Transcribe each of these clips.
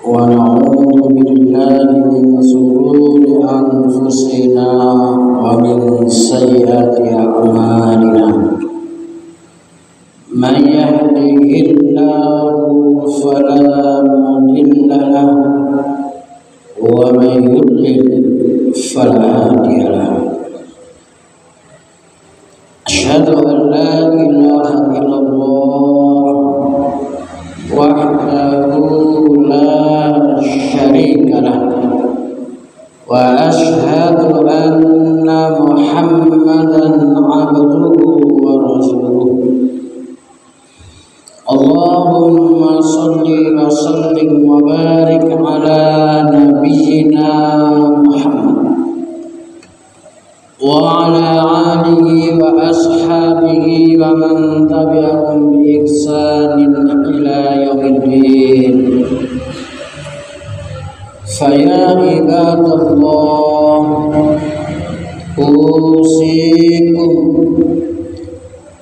ونعوذ بالله من شرور أنفسنا ومن سيئات أعمالنا من يهده الله فلا مضل له ومن يضلل فلا هادي له أشهد أن لا إله إلا الله وحده لا شريك له وأشهد أن محمدا عبده ورسوله اللهم صل وسلم وبارك على نبينا محمد وعلى آله وأصحابه ومن تبعهم بإحسان إلى يوم الدين فيا عباد الله أوصيكم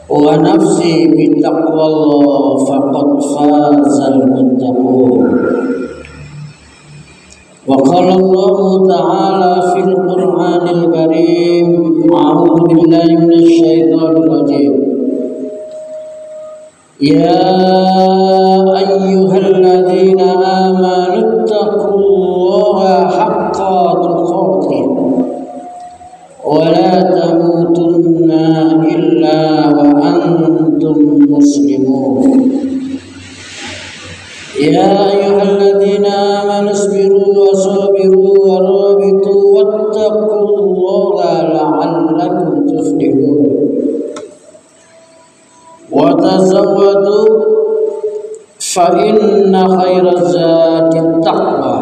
ونفسي بتقوى الله فقد فاز المتقون وقال الله تعالى في القرآن الكريم أعوذ بالله من الشيطان الرجيم يا أيها الذين آمنوا اتقوا الله حق تقاته ولا تموتن إلا وأنتم مسلمون يا أيها الذين آمنوا اصبروا وصابروا ورابطوا واتقوا الله لعلكم تفلحون وتزودوا فإن خير الزاد التقوى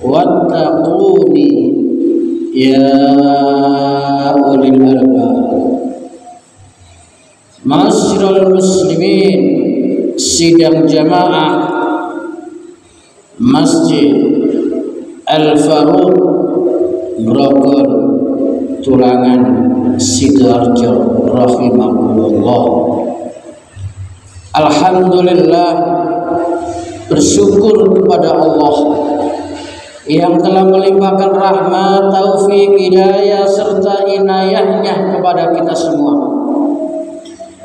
واتقوني يا أولي الألباب Ma'asyiral muslimin, sidang jamaah Masjid Al-Faruq Grogol Tulangan Sidoarjo rahimahullah. Alhamdulillah, bersyukur kepada Allah yang telah melimpahkan rahmat, taufik, hidayah serta inayahnya kepada kita semua,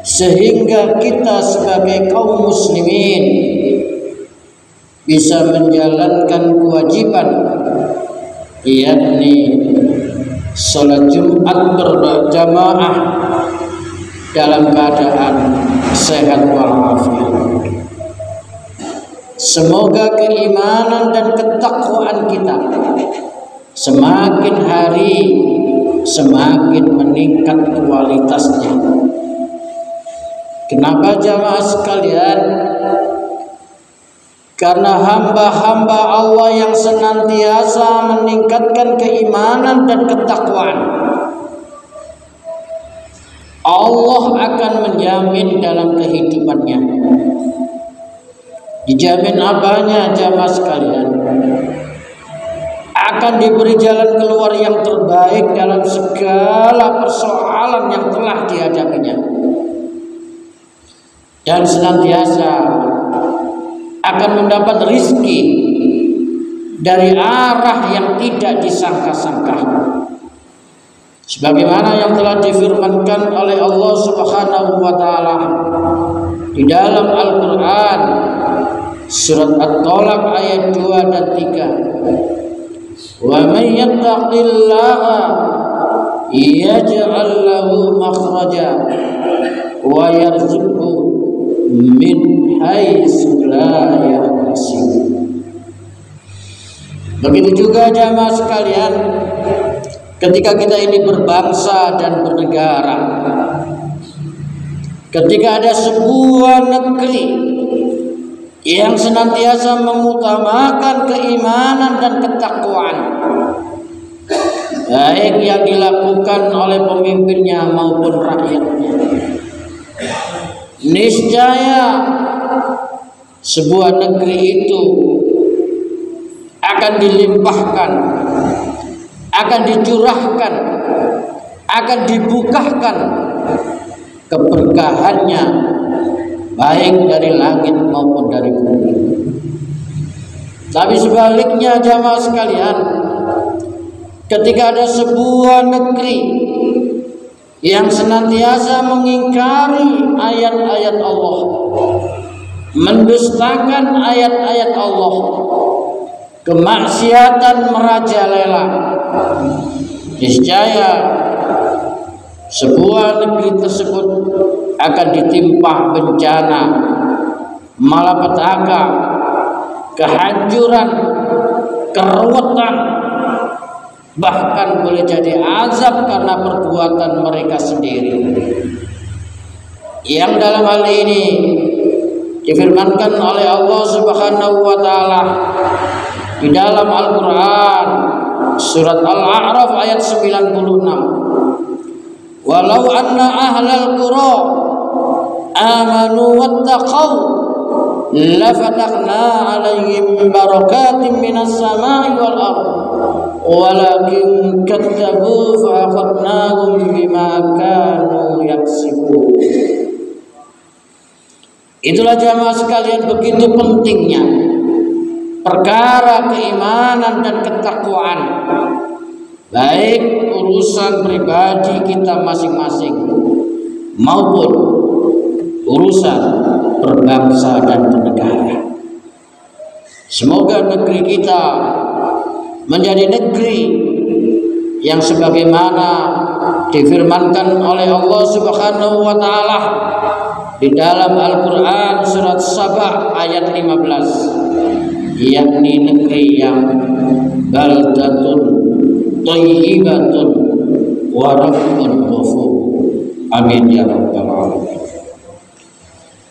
sehingga kita sebagai kaum muslimin bisa menjalankan kewajiban, yakni sholat Jumat berjamaah dalam keadaan sehat walafiat. Semoga keimanan dan ketakwaan kita semakin hari semakin meningkat kualitasnya. Kenapa jamaah sekalian? Karena hamba-hamba Allah yang senantiasa meningkatkan keimanan dan ketakwaan, Allah akan menjamin dalam kehidupannya. Dijamin apanya jamaah sekalian? Akan diberi jalan keluar yang terbaik dalam segala persoalan yang telah dihadapinya, dan senantiasa akan mendapat rizki dari arah yang tidak disangka-sangka, sebagaimana yang telah difirmankan oleh Allah Subhanahu wa taala di dalam Al-Qur'an surat At-Talaq ayat 2 dan 3. Wa may yattaqillaha yaj'al lahu makhraja wa yarzuqhu min haitsu la yahtasib. Begitu juga jamaah sekalian, ketika kita ini berbangsa dan bernegara, ketika ada sebuah negeri yang senantiasa mengutamakan keimanan dan ketakwaan, baik yang dilakukan oleh pemimpinnya maupun rakyatnya, niscaya sebuah negeri itu akan dilimpahkan, akan dicurahkan, akan dibukakan keberkahannya, baik dari langit maupun dari bumi. Tapi sebaliknya jamaah sekalian, ketika ada sebuah negeri yang senantiasa mengingkari ayat-ayat Allah, mendustakan ayat-ayat Allah, kemaksiatan merajalela, niscaya sebuah negeri tersebut akan ditimpa bencana, malapetaka, kehancuran, keruwetan, bahkan boleh jadi azab karena perbuatan mereka sendiri. Yang dalam hal ini difirmankan oleh Allah Subhanahu wa taala di dalam Al-Qur'an surat Al-A'raf ayat 96. Walau anna ahlal qura amanu wattaqau lafatahna 'alaihim barakatim minas sama'i wal ardh walakin kadzabu fa akhadnahum bima kanu yaksibun. Itulah jamaah sekalian, begitu pentingnya perkara keimanan dan ketakwaan, baik urusan pribadi kita masing-masing maupun urusan berbangsa dan bernegara. Semoga negeri kita menjadi negeri yang sebagaimana difirmankan oleh Allah Subhanahu wa taala di dalam Al-Qur'an surat Saba ayat 15, yakni negeri yang baldatun thayyibatun wa rabbun ghafur. Amin ya rabbal alamin.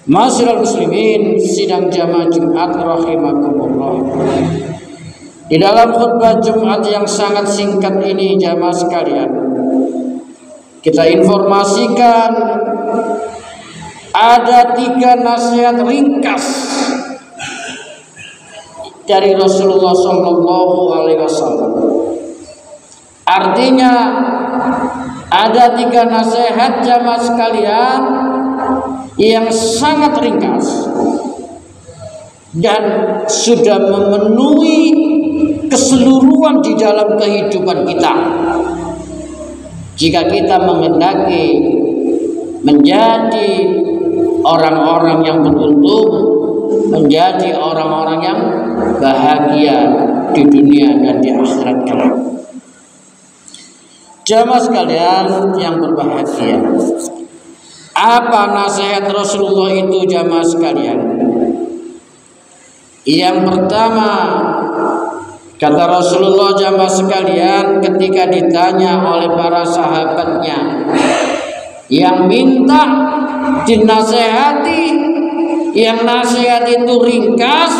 Ma'asyiral muslimin, sidang jamaah Jumat rahimakumullah. Di dalam khutbah Jumat yang sangat singkat ini jamaah sekalian, kita informasikan ada 3 nasihat ringkas dari Rasulullah Shallallahu Alaihi Wasallam. Artinya ada 3 nasihat jamaah sekalian yang sangat ringkas dan sudah memenuhi keseluruhan di dalam kehidupan kita. Jika kita menghendaki menjadi orang-orang yang beruntung, menjadi orang-orang yang bahagia di dunia dan di akhirat kelak. Jamaah sekalian yang berbahagia, apa nasihat Rasulullah itu jamaah sekalian? Yang pertama, kata Rasulullah jamaah sekalian ketika ditanya oleh para sahabatnya yang minta dinasehati, yang nasihat itu ringkas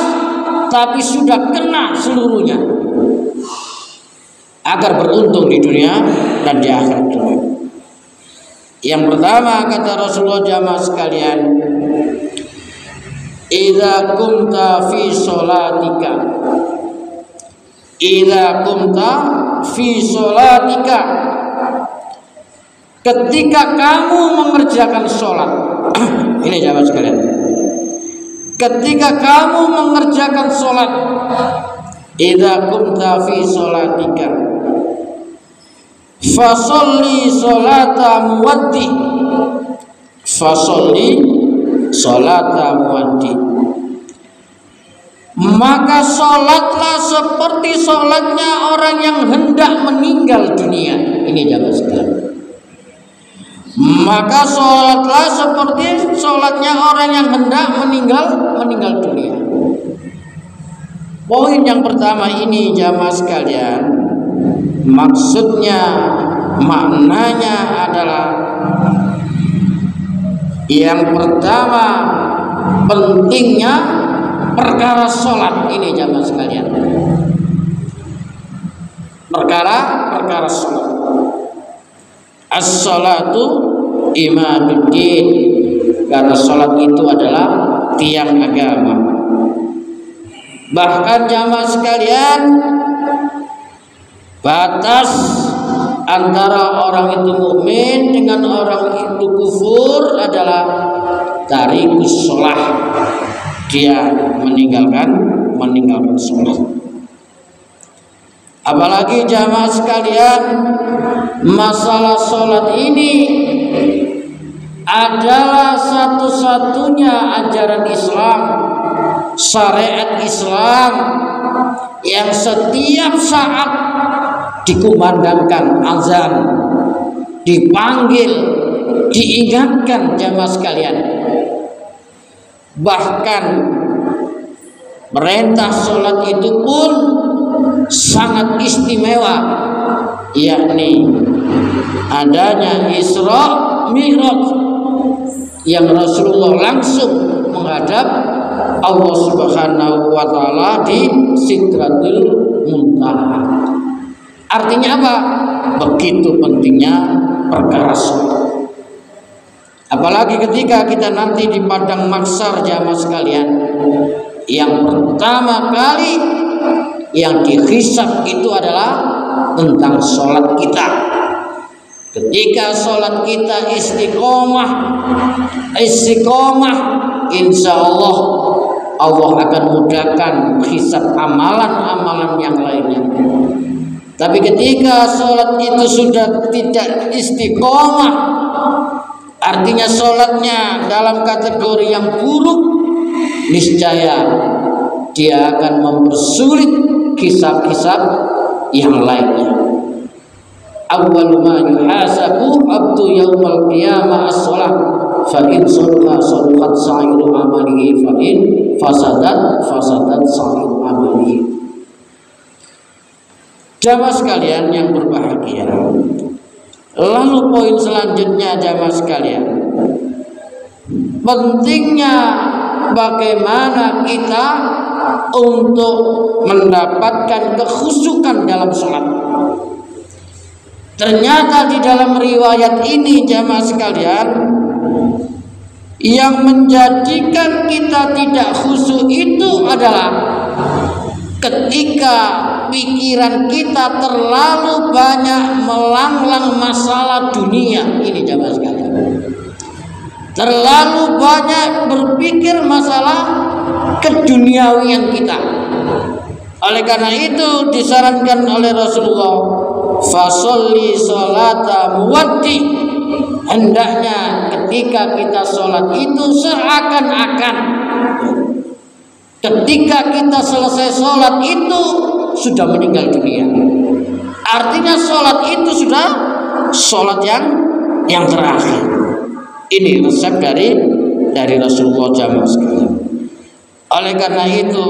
tapi sudah kena seluruhnya agar beruntung di dunia dan di akhirat kelak. Yang pertama kata Rasulullah jamaah sekalian, idza kumta fi sholatika, idza kumta fi sholatika, ketika kamu mengerjakan sholat. Ini jamaah sekalian, ketika kamu mengerjakan sholat, idza kumta fi sholatika fasolli sholata muwaddi, fasolli sholata muwaddi, maka sholatlah seperti sholatnya orang yang hendak meninggal dunia. Ini jamaah sekalian, maka sholatlah seperti sholatnya orang yang hendak meninggal dunia. Poin yang pertama ini jamaah sekalian, maksudnya, maknanya adalah yang pertama pentingnya perkara sholat ini jamaah sekalian, perkara sholat. As-sholatu imaduddin, karena sholat itu adalah tiang agama. Bahkan jamaah sekalian, batas antara orang itu mukmin dengan orang itu kufur adalah tarikus sholah, dia meninggalkan meninggalkan sholat. Apalagi jamaah sekalian, masalah sholat ini adalah satu-satunya ajaran Islam, syariat Islam yang setiap saat dikumandangkan azan, dipanggil, diingatkan jamaah sekalian. Bahkan perintah sholat itu pun sangat istimewa, yakni adanya Isra Mi'raj yang Rasulullah langsung menghadap Allah Subhanahu wa taala di Sidratul Muntaha. Artinya apa? Begitu pentingnya perkara sholat. Apalagi ketika kita nanti di padang mahsyar jamaah sekalian, yang pertama kali yang dihisab itu adalah tentang sholat kita. Ketika sholat kita istiqomah, insya Allah akan mudahkan hisab amalan-amalan yang lainnya. Tapi ketika sholat itu sudah tidak istiqomah, artinya sholatnya dalam kategori yang buruk, niscaya dia akan mempersulit hisab-hisab yang lainnya. Awwalu ma yuhasabu abdu yaumal qiyamah as-shalah, fa in shalla shallaqat sa'iru amalihi, fa in fasadat sa'iru amalihi. Jamaah sekalian yang berbahagia, lalu poin selanjutnya jamaah sekalian, pentingnya bagaimana kita untuk mendapatkan kekhusyukan dalam sholat. Ternyata di dalam riwayat ini jamaah sekalian, yang menjadikan kita tidak khusyuk itu adalah ketika pikiran kita terlalu banyak melanglang masalah dunia. Ini jamaah sekalian, terlalu banyak berpikir masalah keduniawian kita. Oleh karena itu disarankan oleh Rasulullah, fasolli sholata muwaddi, hendaknya ketika kita sholat itu seakan-akan ketika kita selesai sholat itu sudah meninggal dunia. Artinya sholat itu sudah sholat yang terakhir. Ini resep dari Rasulullah jamaah sekalian. Oleh karena itu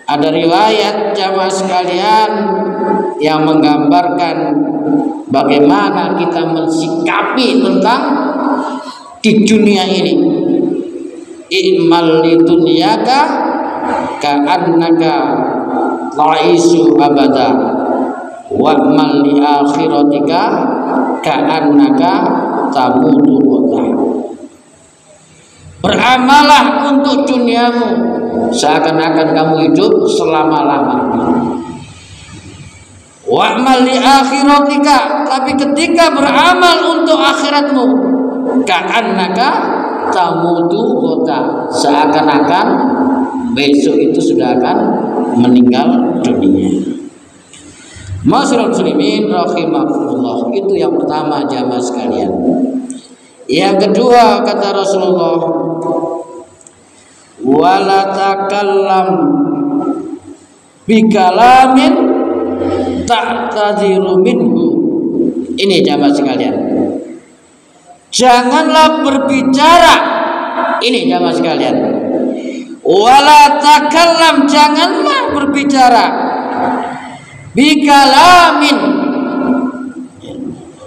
ada riwayat jamaah sekalian yang menggambarkan bagaimana kita mensikapi tentang di dunia ini. I'mal lidunyaka ka'annaka ta'isu abada wa'mal li akhiratika ka'annaka tamutu wata. Beramalah untuk duniamu seakan-akan kamu hidup selama-lamanya. Wa'mal li akhiratika, tapi ketika beramal untuk akhiratmu, ka'annaka tamutu wata, seakan-akan besok itu sudah akan meninggal dunia. Masyaallah muslimin rahimakumullah. Itu yang pertama jamaah sekalian. Yang kedua kata Rasulullah, wala takallam bikalamin ta'tadiru minhu. Ini jamaah sekalian, janganlah berbicara. Ini jamaah sekalian, wala takallam, janganlah berbicara bikalamin,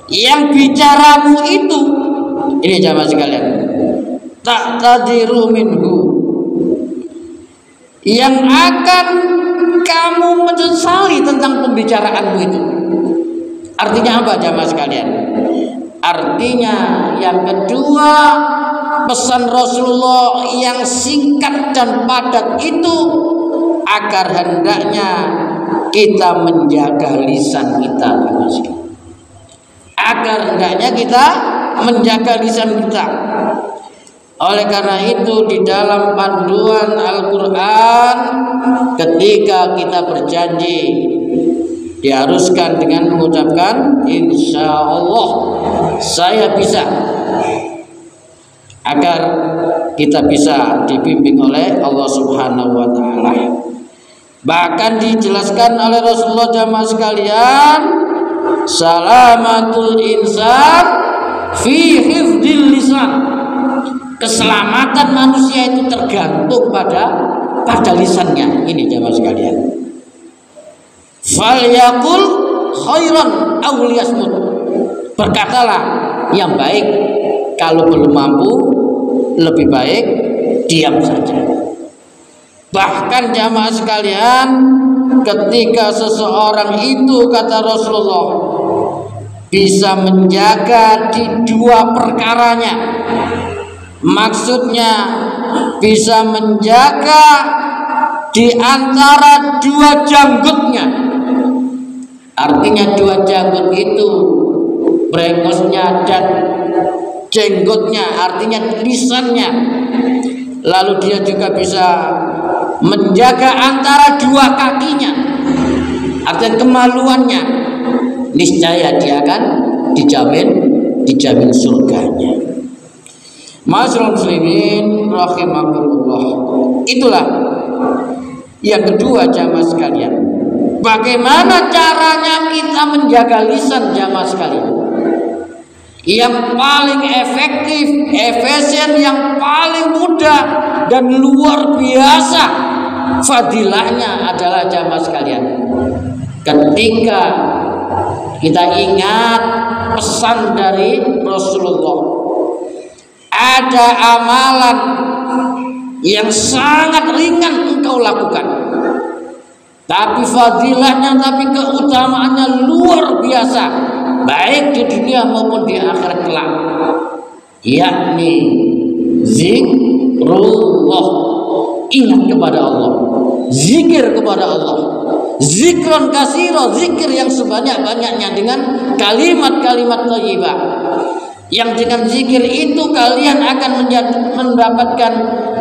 yang bicaramu itu, ini jamaah sekalian, ta'tadiru minhu, yang akan kamu menyesali tentang pembicaraanmu itu. Artinya apa jamaah sekalian? Artinya yang kedua, pesan Rasulullah yang singkat dan padat itu agar hendaknya kita menjaga lisan kita, agar hendaknya kita menjaga lisan kita. Oleh karena itu di dalam panduan Al-Quran, ketika kita berjanji, diharuskan dengan mengucapkan insya Allah saya bisa, agar kita bisa dibimbing oleh Allah Subhanahu wa Ta'ala. Bahkan dijelaskan oleh Rasulullah jamaah sekalian, salamatul insan fi hifdzil lisan. Keselamatan manusia itu tergantung pada lisannya. Ini jamaah sekalian. Falyaqul khairan aw liyasmut. Berkatalah yang baik, kalau belum mampu lebih baik diam saja. Bahkan jamaah sekalian, ketika seseorang itu, kata Rasulullah, bisa menjaga di dua perkaranya, maksudnya bisa menjaga di antara dua janggutnya. Artinya dua janggut itu brengosnya dan jenggotnya, artinya lisannya. Lalu dia juga bisa menjaga antara dua kakinya, artinya kemaluannya. Niscaya dia akan dijamin surganya. Ma'asyiral muslimin rahimakumullah. Itulah yang kedua jamaah sekalian. Bagaimana caranya kita menjaga lisan jamaah sekalian? Yang paling efektif, efisien, yang paling mudah dan luar biasa fadilahnya adalah jamaah sekalian, ketika kita ingat pesan dari Rasulullah, ada amalan yang sangat ringan engkau lakukan, tapi fadilahnya, tapi keutamaannya luar biasa, baik di dunia maupun di akhirat kelak, yakni zikrullah. Ingat kepada Allah, zikir kepada Allah, zikron kasiro, zikir yang sebanyak-banyaknya dengan kalimat-kalimat thayyibah. Yang dengan zikir itu kalian akan mendapatkan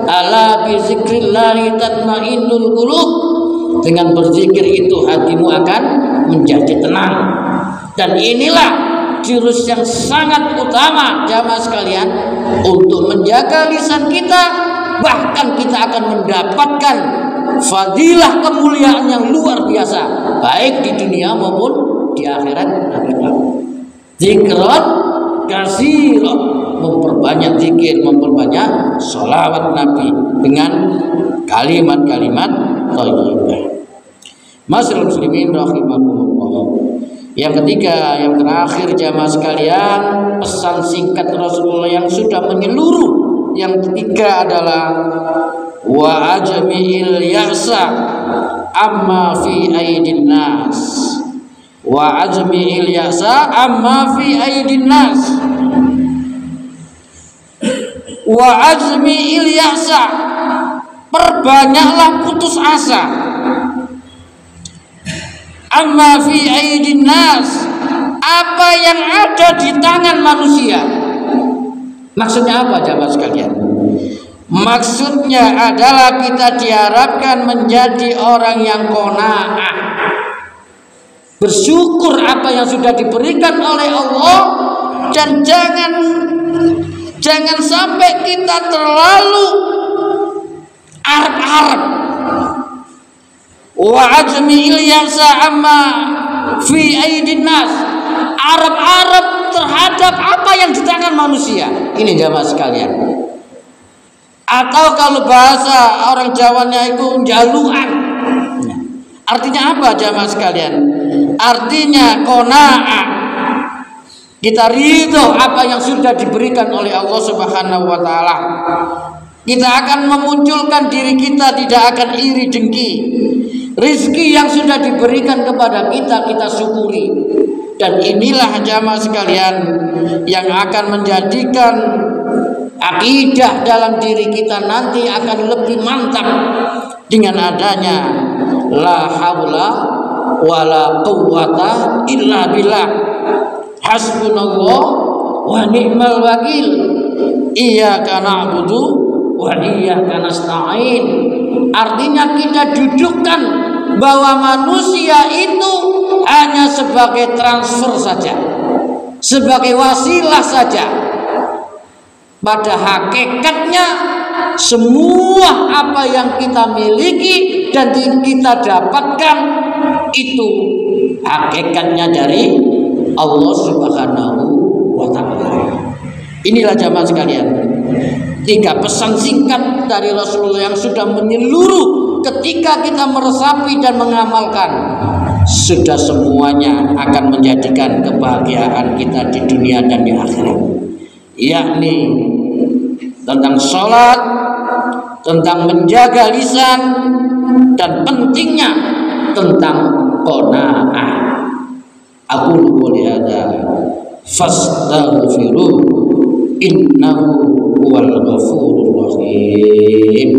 ala bi zikrillahi tatmainnul qulub. Dengan berzikir itu hatimu akan menjadi tenang. Dan inilah jurus yang sangat utama jamaah sekalian untuk menjaga lisan kita. Bahkan kita akan mendapatkan fadilah kemuliaan yang luar biasa, baik di dunia maupun di akhirat. Zikran kasiro, memperbanyak zikir, memperbanyak sholawat Nabi dengan kalimat-kalimat thayyibah. Ma'asyiral muslimin rahimakumullah. Yang ketiga, yang terakhir jamaah sekalian, pesan singkat Rasulullah yang sudah menyeluruh. Yang ketiga adalah wa ajmi'il ya'sa amma fi aidin nas. Wa ajmi'il ya'sa amma fi aidin nas. Wa ajmi'il ya'sa, perbanyaklah putus asa. Amma fi aidin nas, apa yang ada di tangan manusia. Maksudnya apa jamaah sekalian? Maksudnya adalah kita diharapkan menjadi orang yang qanaah, bersyukur apa yang sudah diberikan oleh Allah, dan jangan sampai kita terlalu arep-arep. Wa ajmi'il ya'sa amma fi aidin nas, arep-arep terhadap apa yang di tangan manusia. Ini jamaah sekalian. Atau kalau bahasa orang Jawanya itu jaluan. Artinya apa jamaah sekalian? Artinya qanaah. Kita ridho apa yang sudah diberikan oleh Allah Subhanahu wa taala. Kita akan memunculkan diri kita, tidak akan iri dengki. Rizki yang sudah diberikan kepada kita, kita syukuri. Dan inilah jamaah sekalian yang akan menjadikan akidah dalam diri kita nanti akan lebih mantap dengan adanya la haula wala quwwata illa billah, hasbunallah wa ni'mal wakil. Iyyaka na'budu wa iyyaka nasta'in. Artinya kita dudukkan bahwa manusia itu hanya sebagai transfer saja, sebagai wasilah saja. Pada hakikatnya semua apa yang kita miliki dan kita dapatkan itu hakikatnya dari Allah Subhanahu wa ta'ala. Inilah jamaah sekalian, 3 pesan singkat dari Rasulullah yang sudah menyeluruh ketika kita meresapi dan mengamalkan, sudah semuanya akan menjadikan kebahagiaan kita di dunia dan di akhirat, yakni tentang sholat, tentang menjaga lisan, dan pentingnya tentang qanaah. Aku qouli hadza fastaghfiruh innahu huwal ghafurur rahim.